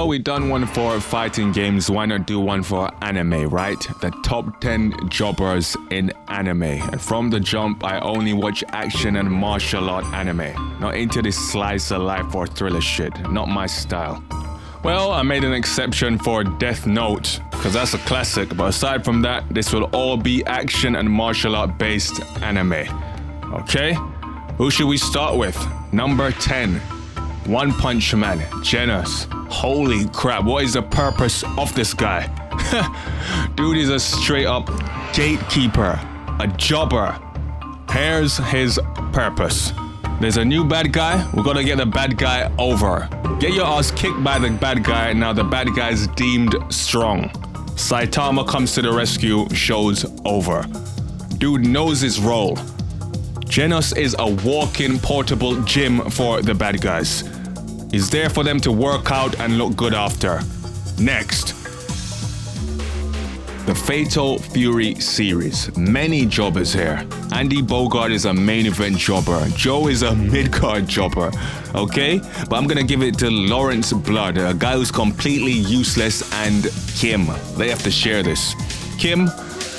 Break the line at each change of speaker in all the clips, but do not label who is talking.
we done one for fighting games, why not do one for anime, right? The top 10 jobbers in anime. And from the jump, I only watch action and martial art anime. Not into this slice of life or thriller shit. Not my style. Well, I made an exception for Death Note, because that's a classic. But aside from that, this will all be action and martial art based anime. Okay? Who should we start with? Number 10. One Punch Man, GENOS. Holy crap, what is the purpose of this guy? Dude is a straight up gatekeeper, a jobber. Here's his purpose. There's a new bad guy, we gotta get the bad guy over. Get your ass kicked by the bad guy, now the bad guy is deemed strong. Saitama comes to the rescue, show's over. Dude knows his role. GENOS is a walk-in portable gym for the bad guys. He's there for them to work out and look good after. Next. The Fatal Fury series. Many jobbers here. Andy Bogard is a main event jobber. Joe is a mid-card jobber. Okay? But I'm gonna give it to Lawrence Blood, a guy who's completely useless, and Kim. They have to share this. Kim,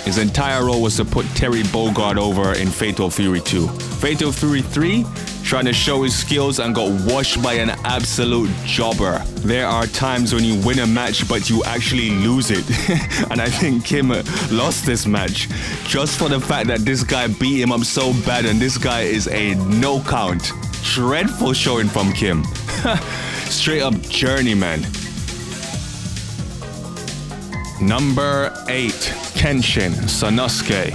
his entire role was to put Terry Bogard over in Fatal Fury 2. Fatal Fury 3, trying to show his skills and got washed by an absolute jobber. There are times when you win a match but you actually lose it. And I think Kim lost this match just for the fact that this guy beat him up so bad and this guy is a no count. Dreadful showing from Kim. Straight up journeyman. Number 8, Kenshin, Sanosuke.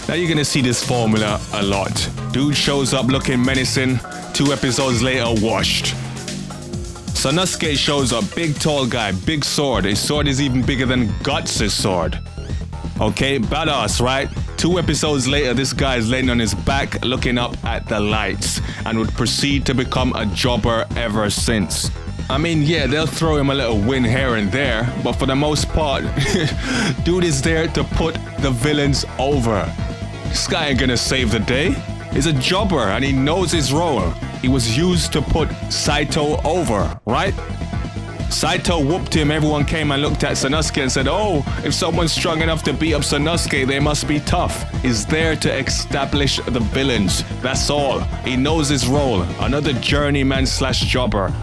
Now you're gonna see this formula a lot. Dude shows up looking menacing, 2 episodes later washed. Sanosuke shows up, big tall guy, big sword. His sword is even bigger than Guts' sword. Okay, badass, right? 2 episodes later, this guy is laying on his back looking up at the lights and would proceed to become a jobber ever since. I mean, yeah, they'll throw him a little win here and there, but for the most part, dude is there to put the villains over. This guy ain't gonna save the day. He's a jobber and he knows his role. He was used to put Saito over, right? Saito whooped him, everyone came and looked at Sanosuke and said, oh, if someone's strong enough to beat up Sanosuke, they must be tough. He's there to establish the villains, that's all. He knows his role, another journeyman slash jobber.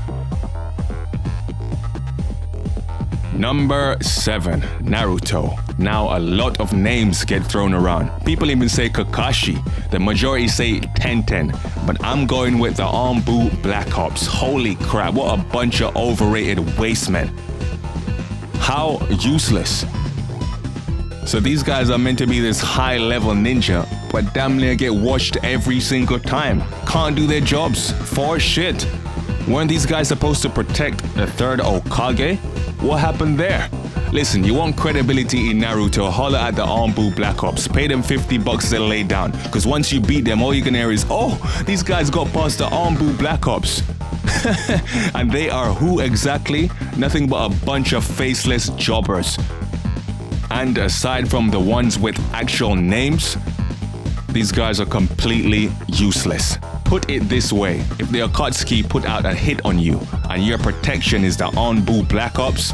Number 7, Naruto. Now a lot of names get thrown around. People even say Kakashi. The majority say Tenten. But I'm going with the Anbu Black Ops. Holy crap, what a bunch of overrated wastemen. How useless. So these guys are meant to be this high-level ninja, but damn near get washed every single time. Can't do their jobs. For shit. Weren't these guys supposed to protect the 3rd Hokage? What happened there? Listen, you want credibility in Naruto, holler at the Anbu Black Ops. Pay them $50 to lay down. Because once you beat them, all you can hear is, oh, these guys got past the Anbu Black Ops. And they are who exactly? Nothing but a bunch of faceless jobbers. And aside from the ones with actual names, these guys are completely useless. Put it this way, if the Akatsuki put out a hit on you and your protection is the Anbu Black Ops,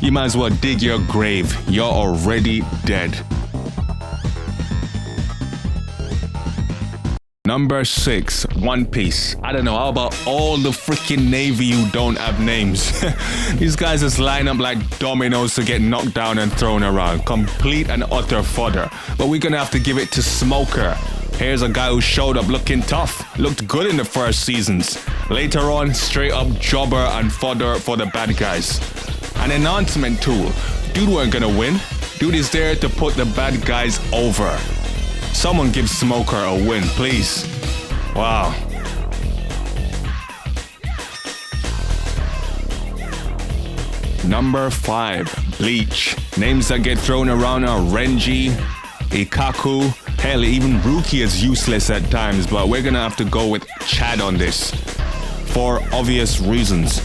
you might as well dig your grave. You're already dead. Number 6, One Piece. I don't know, how about all the freaking Navy who don't have names? These guys just line up like dominoes to get knocked down and thrown around. Complete and utter fodder. But we're gonna have to give it to Smoker. Here's a guy who showed up looking tough, looked good in the first seasons. Later on, straight up jobber and fodder for the bad guys. An enhancement tool. Dude weren't gonna win. Dude is there to put the bad guys over. Someone give Smoker a win, please. Wow. Number 5, Bleach. Names that get thrown around are Renji, Ikaku. Hell, even Ruki is useless at times, but we're gonna have to go with Chad on this. For obvious reasons.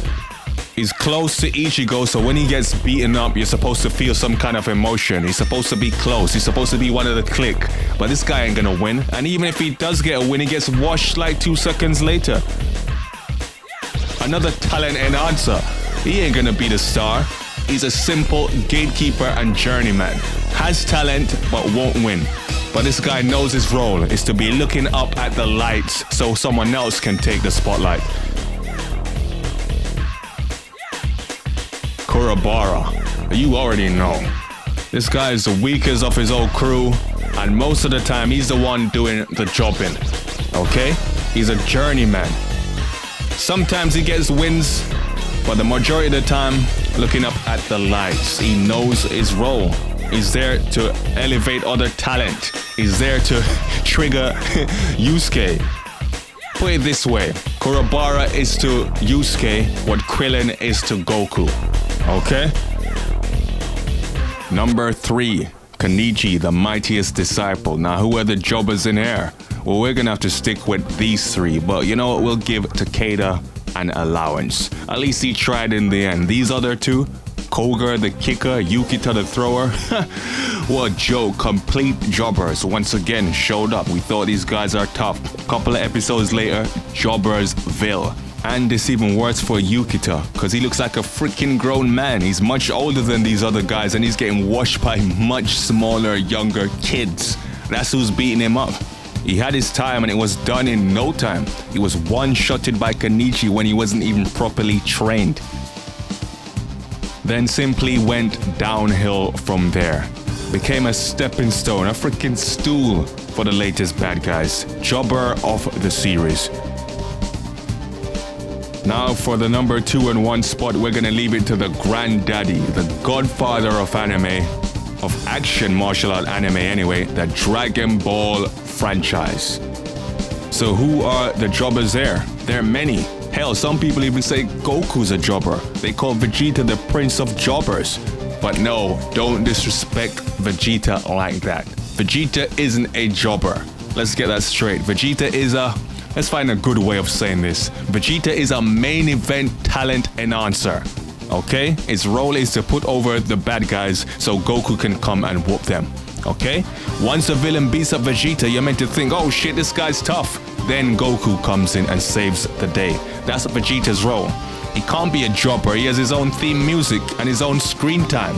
He's close to Ichigo, so when he gets beaten up, you're supposed to feel some kind of emotion. He's supposed to be close. He's supposed to be one of the clique. But this guy ain't gonna win. And even if he does get a win, he gets washed like 2 seconds later. Another talent enhancer. He ain't gonna be the star. He's a simple gatekeeper and journeyman. Has talent, but won't win. But this guy knows his role is to be looking up at the lights so someone else can take the spotlight. Kuwabara, you already know. This guy is the weakest of his old crew, and most of the time he's the one doing the jobbing. Okay? He's a journeyman. Sometimes he gets wins, but the majority of the time, looking up at the lights. He knows his role. He's there to elevate other talent. He's there to trigger Yusuke. Put it this way, Kuwabara is to Yusuke what Krillin is to Goku. Okay? Number 3, Kenichi, the mightiest disciple. Now, who are the jobbers in here? Well, we're gonna have to stick with these 3, but you know what? We'll give Takeda an allowance. At least he tried in the end. These other 2, Koga the kicker, Ukita the thrower. What a joke. Complete jobbers once again showed up. We thought these guys are tough. Couple of episodes later, Jobbersville. And it's even worse for Ukita, because he looks like a freaking grown man. He's much older than these other guys, and he's getting washed by much smaller, younger kids. That's who's beating him up. He had his time and it was done in no time. He was one-shotted by Kenichi when he wasn't even properly trained. Then simply went downhill from there. Became a stepping stone, a freaking stool for the latest bad guys. Jobber of the series. Now for the number 2 and 1 spot, we're gonna leave it to the granddaddy, the godfather of anime, of action martial art anime anyway, the Dragon Ball franchise. So who are the jobbers there? There are many. Hell, some people even say Goku's a jobber. They call Vegeta the prince of jobbers. But no, don't disrespect Vegeta like that. Vegeta isn't a jobber. Let's get that straight. Vegeta is a... Let's find a good way of saying this. Vegeta is a main event talent enhancer. Okay? Its role is to put over the bad guys so Goku can come and whoop them. Okay? Once a villain beats up Vegeta, you're meant to think, oh shit, this guy's tough. Then Goku comes in and saves the day. That's Vegeta's role. He can't be a jobber. He has his own theme music and his own screen time.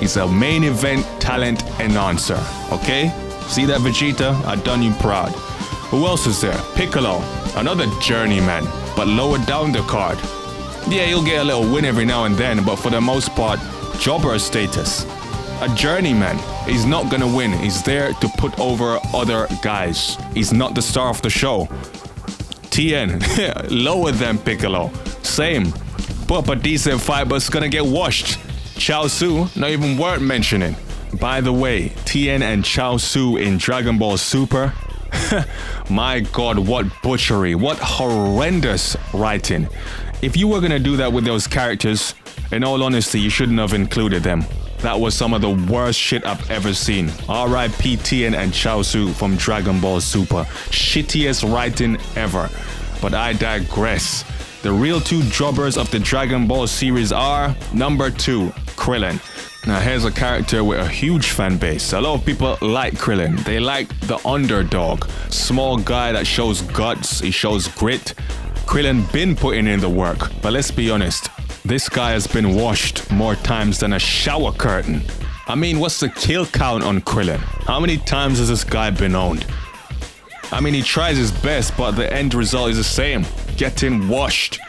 He's a main event talent enhancer. Okay? See that, Vegeta? I done you proud. Who else is there? Piccolo, another journeyman, but lower down the card. Yeah, you'll get a little win every now and then, but for the most part, jobber status. A journeyman. He's not gonna win. He's there to put over other guys. He's not the star of the show. Tien, lower than Piccolo. Same. Put up a decent fight, but it's gonna get washed. Chaozu, not even worth mentioning. By the way, Tien and Chaozu in Dragon Ball Super. My god, what butchery. What horrendous writing. If you were gonna do that with those characters, in all honesty, you shouldn't have included them. That was some of the worst shit I've ever seen. R.I.P. Tien and Chaozu from Dragon Ball Super. Shittiest writing ever. But I digress. The real 2 jobbers of the Dragon Ball series are number 2, Krillin. Now here's a character with a huge fan base. A lot of people like Krillin. They like the underdog. Small guy that shows guts, he shows grit. Krillin been putting in the work, but let's be honest. This guy has been washed more times than a shower curtain. I mean, what's the kill count on Krillin? How many times has this guy been owned? I mean, he tries his best, but the end result is the same. Getting washed.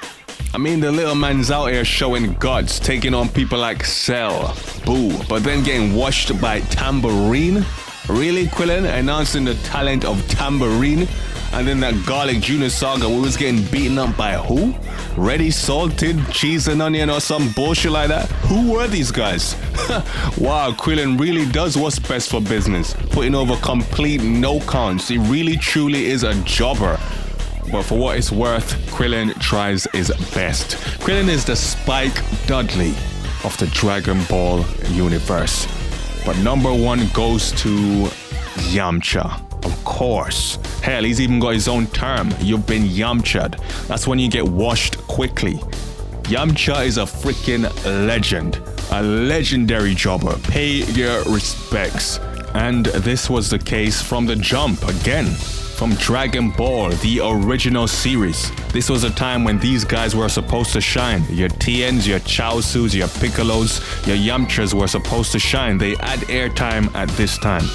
I mean, the little man's out here showing guts, taking on people like Cell, Boo, but then getting washed by Tambourine? Really, Krillin? Announcing the talent of Tambourine? And then that Garlic Jr. saga, we was getting beaten up by who? Ready Salted, Cheese and Onion or some bullshit like that? Who were these guys? Wow, Krillin really does what's best for business. Putting over complete no counts. He really truly is a jobber. But for what it's worth, Krillin tries his best. Krillin is the Spike Dudley of the Dragon Ball universe. But number 1 goes to Yamcha. Of course. Hell, he's even got his own term. You've been Yamcha'd. That's when you get washed quickly. Yamcha is a freaking legend. A legendary jobber. Pay your respects. And this was the case from the jump again. from Dragon Ball, the original series. This was a time when these guys were supposed to shine. Your Tiens, your Chaosus, your Piccolos, your Yamchas were supposed to shine. They had airtime at this time.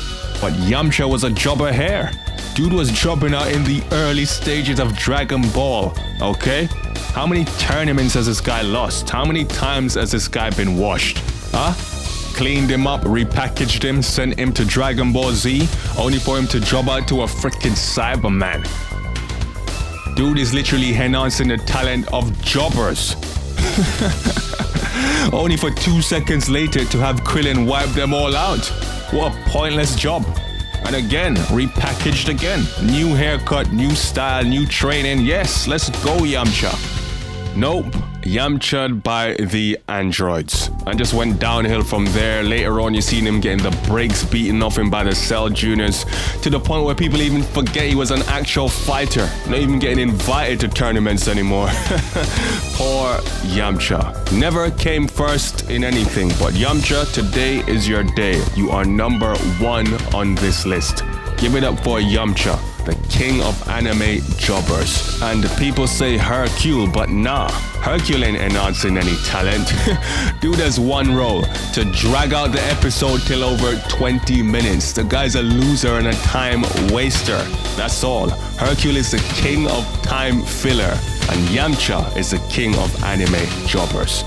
But Yamcha was a jobber hair. Dude was jobbing out in the early stages of Dragon Ball, okay? How many tournaments has this guy lost? How many times has this guy been washed? Huh? Cleaned him up, repackaged him, sent him to Dragon Ball Z, only for him to job out to a freaking Cyberman. Dude is literally enhancing the talent of jobbers. Only for 2 seconds later to have Krillin wipe them all out. What a pointless job. And again, repackaged again. New haircut, new style, new training. Yes, let's go, Yamcha. Nope, Yamcha'd by the androids. And just went downhill from there. Later on, you seen him getting the brakes beaten off him by the Cell Juniors, to the point where people even forget he was an actual fighter. Not even getting invited to tournaments anymore. Poor Yamcha. Never came first in anything, but Yamcha, today is your day. You are number 1 on this list. Give it up for Yamcha, the king of anime jobbers. And people say Hercule, but nah, Hercule ain't enhancing any talent. Dude has one role, to drag out the episode till over 20 minutes. The guy's a loser and a time waster. That's all. Hercule is the king of time filler, and Yamcha is the king of anime jobbers.